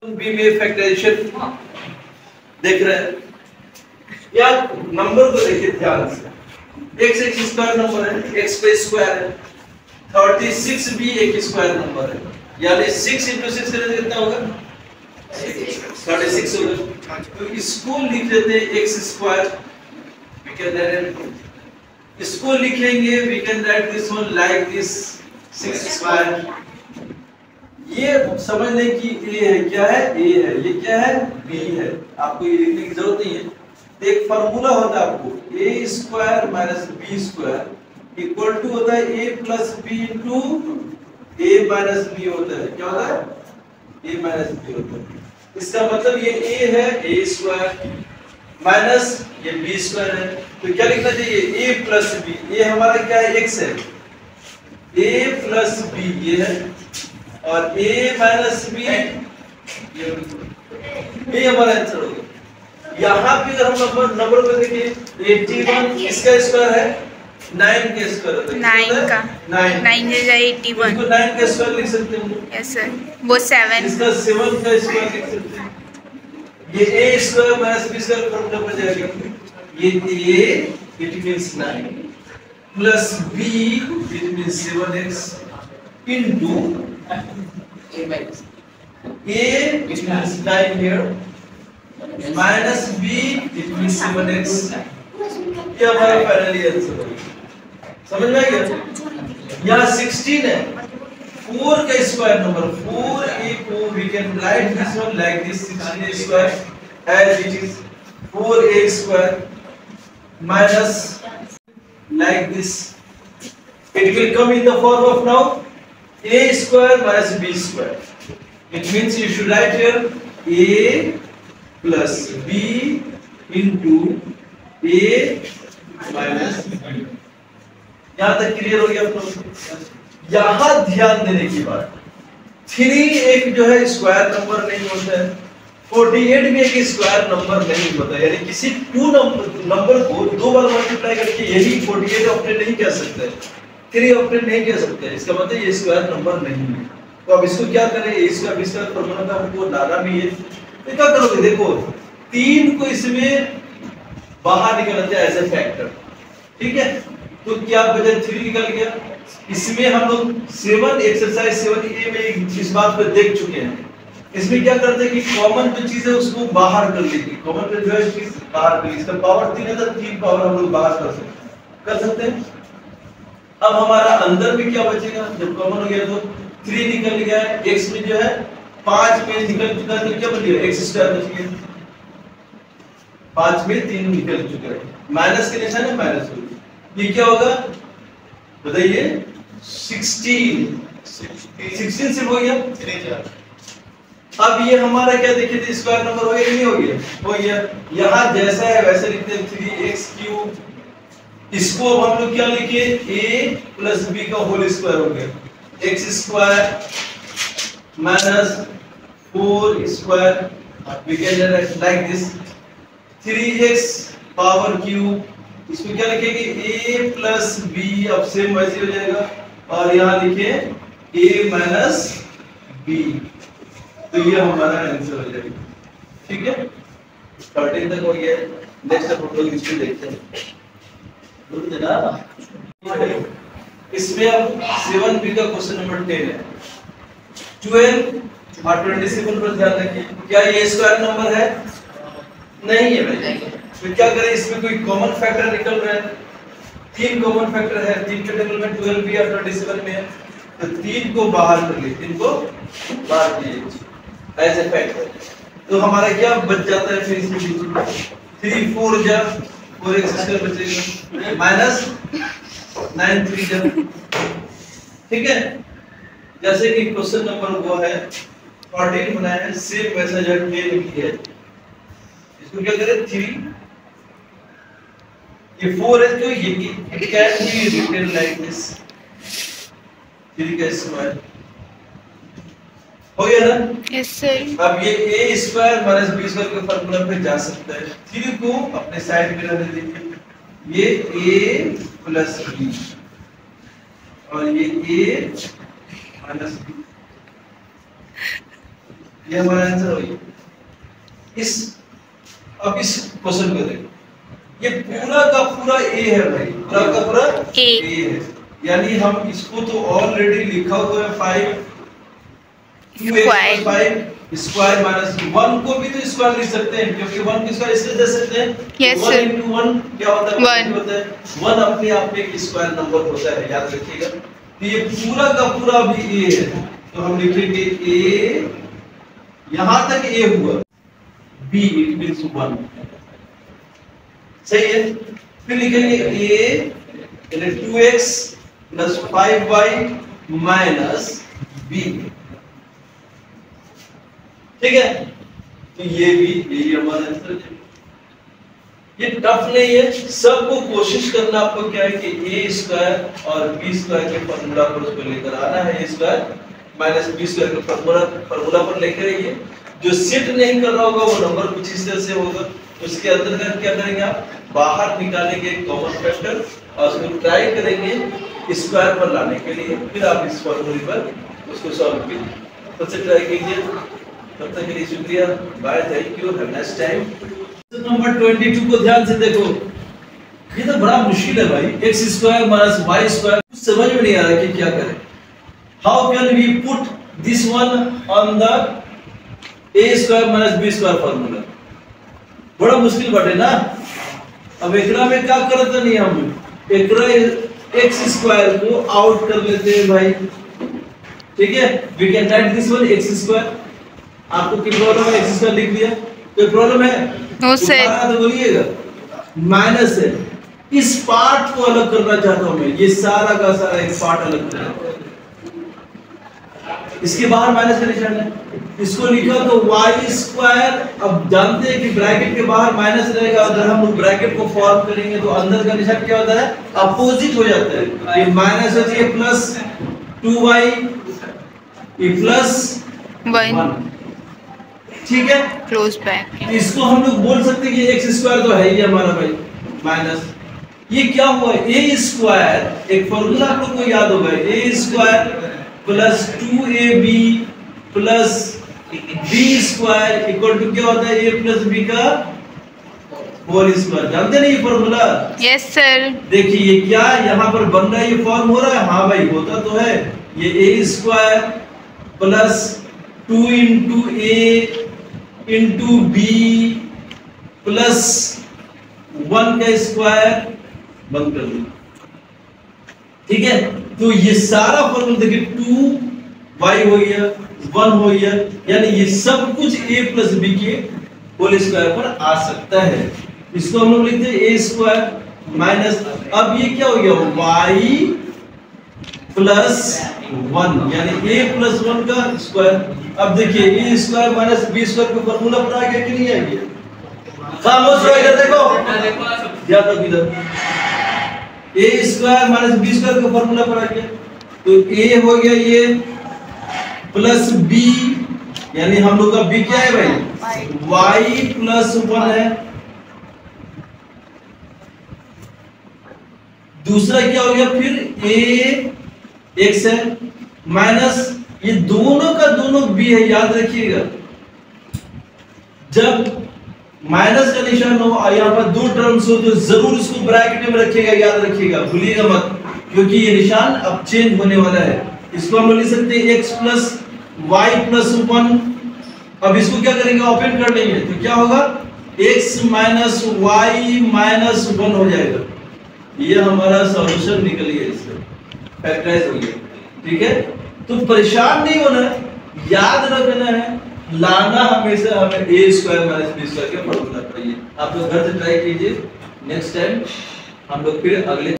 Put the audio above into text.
B में factorisation देख रहे हैं या नंबर को देखिए ध्यान से। x एक स्क्वायर नंबर है, x पे स्क्वायर है, 36 भी एक स्क्वायर नंबर है, यानी 6 × 6 करेंगे कितना होगा 36 होगा। तो इसको लिख लेते हैं x square, we can write, इसको लिख लेंगे we can write this one like this 6 square. ये समझ लें कि a है, क्या है a है, ये क्या है b है, आपको ये लिखने की जरूरत नहीं है। एक फार्मूला होता है आपको a square minus b square equal to होता है a plus b into a minus b होता है। क्या होता है a माइनस b होता है। इसका मतलब ये a है a स्क्वायर माइनस ये b स्क्वायर है, तो क्या लिखना चाहिए a प्लस b। a हमारा क्या है x है, a प्लस b ये है, और a माइनस b ये हमारा आंसर हो गया। यहाँ पे अगर हम नंबर को देखिए 81 इसका स्क्वायर है 9 के स्क्वायर होता है 9 का 9 जगह 81 इसको 9 का स्क्वायर लिख सकते हैं। यस सर, वो 7 इसका 7 का स्क्वायर लिख सकते हैं। ये a square minus b square formula बन जाएगा। ये a it means 9 plus b it means 7x into a which means 9 here minus b it means 7x। ये हमारा फाइनली आंसर है। समझ में आ गया। यहाँ 16 है, 4 का स्क्वायर नंबर 4a को we can write this one like this 16a square as it is 4a square minus like this, it will come in the form of now a square minus b square. It means you should write here a plus b into a minus b। यहाँ तक clear हो गया आप। यहाँ ध्यान देने की बात, 3 एक जो है स्क्वायर नंबर नहीं होता है, 48 भी एक स्क्वायर नंबर नहीं होता है, यानी किसी 2 नंबर को 2 बार मल्टीप्लाई करके यही 48 ऑप्टेट नहीं कह सकते, 3 ऑप्टेट नहीं कह सकते, इसका मतलब ये स्क्वायर नंबर नहीं है। तो अब इसको क्या करें, इसका भी स्क्वायर फॉर्मूला का हमको लाना भी है, तो क्या करोगे देखो 3 को इसमें बाहर निकालते हैं एज ए फैक्टर, ठीक है, तो क्या बचा 3 निकल गया। इसमें हम लोग 7 एक्सरसाइज 7a में इस बात को देख चुके हैं। इसमें क्या करते हैं कि कॉमन जो चीज है उसको बाहर कर लेंगे, कॉमन जो है चीज बाहर कर, इसका पावर 3 है तो 3 पावर हम लोग बाहर कर सकते हैं। अब हमारा अंदर में क्या बचेगा, जब कॉमन हो गया तो 3 निकल गया है, x में जो है 5 में निकल चुका है, तो क्या बन गया x स्क्वायर बच गया, 5 में 3 निकल चुका है, माइनस के निशान है माइनस हो गया। ये क्या होगा बताइए 16 से हो गया। अब ये हमारा क्या देखिए थे, स्क्वायर नंबर हो गया कि नहीं हो गया, हो गया। यहाँ जैसा है वैसे लिखते हैं 3x3, इसको अब हम लोग क्या लिखे a प्लस b का होल स्क्वायर हो गया, x square minus 4 square we can write like this 3x power cube. इसमें क्या लिखेंगे a प्लस b, अब सेम वैसे हो जाएगा, और यहाँ लिखे a माइनस b, तो ये हमारा आंसर हो जाएगा, ठीक है। 13 तक हो गया। नेक्स्ट हम लोग इसको देखते हैं। इसमें अब 7b का क्वेश्चन नंबर 10 है, 12 और 27 पर ध्यान रखिए। क्या ये स्क्वायर नंबर है, नहीं है भाई, तो क्या करें, इसमें कोई कॉमन फैक्टर निकल रहा है, 3 कॉमन फैक्टर है, 3 के टेबल में 12b और 27 में है, तो 3 को बाहर कर लिए, 3 को बाहर किए एज ए फैक्टर, तो हमारा क्या बच जाता है फिर इसमें 3 4 जा 4x स्क्वायर बचेगा माइनस 9 3 जा, ठीक है। जैसे कि क्वेश्चन नंबर वो है 14 बनाया है, सेम वैसा जो 10 लिखी है, इसको क्या करें 3 ये 4 है, तो ये can be written like this 3 का स्क्वायर हो गया ना। Yes sir. अब ये a square minus b square के फार्मूला पे जा सकता है, 3 को अपने साइड में रहने दीजिए, ये a प्लस b और ये a माइनस b, ये हमारा आंसर हो गया। अब इस क्वेश्चन को देखो, ये पूरा का पूरा ए है भाई, पूरा का पूरा ए है, यानी हम इसको तो ऑलरेडी लिखा हुआ है 5 स्क्वायर माइनस 1 को भी तो स्क्वायर लिख सकते हैं, क्योंकि 1 की स्क्वायर इससे दे सकते हैं। Yes, 1 into 1 क्या होता है? 1 होता है। 1 अपने आप में एक स्क्वायर नंबर होता है, याद रखिएगा। तो ये पूरा का पूरा भी ए है, तो हम लिखेंगे ए, यहां तक ए हुआ, b इट मींस 1, सही है। फिर लिखेंगे a यानी 2x plus 5y minus b, ठीक है। तो ये भी यही हमारा आंसर है। ये टफ नहीं है, सबको कोशिश करना आपको क्या है कि a स्क्वायर और b स्क्वायर के फॉर्मूला पर उसको लेकर आना है। a square minus b square के फॉर्मूला पर लेकर आइए। जो सेट नहीं कर रहा होगा वो नंबर कुछ इस तरह से होगा, उसके अंतर्गत क्या करेंगे आप, बाहर निकालेंगे कॉमन फैक्टर और उसको ट्राई करेंगे स्क्वायर पर लाने के लिए, फिर आप इस फॉर्मूले पर उसको सॉल्व कीजिए। तब से ट्राई कीजिए, तब तक के लिए शुक्रिया, bye, thank you, have nice time. Number 22 को ध्यान से देखो, ये तो बड़ा मुश्किल है भाई, x square minus y square, कुछ समझ में नहीं आ रहा कि क्या करें। How can we put this one on the a square minus b square formula, बड़ा मुश्किल बाटे ना। अब एकरा में क्या करते नहीं, हम एकरा x स्क्वायर को आउट कर लेते हैं भाई, ठीक है। We can write this one x square. आपको क्या प्रॉब्लम है, x स्क्वायर लिख दिया, कोई प्रॉब्लम है? No sir. तो बोलिएगा। माइनस है, इस पार्ट को अलग करना चाहता हूं मैं, ये सारा का सारा एक पार्ट अलग करना, इसके बाहर माइनस का निशान है, इसको लिखा तो y स्क्वायर। अब जानते हैं कि ब्रैकेट के बाहर माइनस रहेगा, अगर हम लोग ब्रैकेट को फॉर्म करेंगे तो अंदर का निशान क्या होता है, अपोजिट हो जाता है। ये माइनस हो जाए प्लस 2y, ये प्लस 1, ठीक है। क्लोज बैक, इसको हम लोग बोल सकते हैं कि x स्क्वायर तो है ही हमारा भाई, माइनस ये क्या हुआ, a स्क्वायर, एक फॉर्मूला आप लोग को याद होगा, a square plus 2ab plus b square equal to क्या होता है, a प्लस b का होल स्क्वायर। जानते नहीं ये फॉर्मूला? Yes sir. देखिए ये क्या यहाँ पर बन रहा है, ये फॉर्म हो रहा है, हाँ भाई होता तो है। ये a square plus 2 into a into b plus 1 का स्क्वायर, बंद कर दो, ठीक है। तो ये सारा फॉर्मूला देखिए 2y हो गया, 1 हो गया, यानी ये सब कुछ a प्लस b के होल स्क्वायर पर आ सकता है। इसको हम लोग लिखते हैं a स्क्वायर माइनस, अब ये क्या हो गया, y प्लस 1, यानी a प्लस 1 का स्क्वायर। अब देखिए a square minus b square का फॉर्मूला पर आ गया कि नहीं आ गया? खामोश रहो, इधर देखो, ध्यान दो इधर, a square minus b square का फॉर्मूला पर आ गया, तो a हो गया ये प्लस b, यानी हम लोग का b क्या है भाई, y प्लस 1 है। दूसरा क्या हो गया फिर a x है माइनस, ये दोनों का दोनों b है, याद रखिएगा। जब माइनस का निशान हो और यहाँ पर दो टर्म्स हो तो जरूर इसको ब्रैकेट में रखिएगा, याद रखिएगा, भूलिएगा मत, क्योंकि ये निशान अब चेंज होने वाला है। इसको हम लोग लिख सकते हैं x प्लस y प्लस 1। अब इसको क्या करेंगे, ओपन कर लेंगे, तो क्या होगा, x माइनस y माइनस 1 हो जाएगा। ये हमारा सॉल्यूशन निकल गया, इसका फैक्टराइज हो गया, ठीक है। तो परेशान नहीं होना है, याद रखना है, लाना हमेशा हमें a square minus b square के फॉर्मूला पर। आप लोग घर से ट्राई कीजिए, नेक्स्ट टाइम हम लोग फिर अगले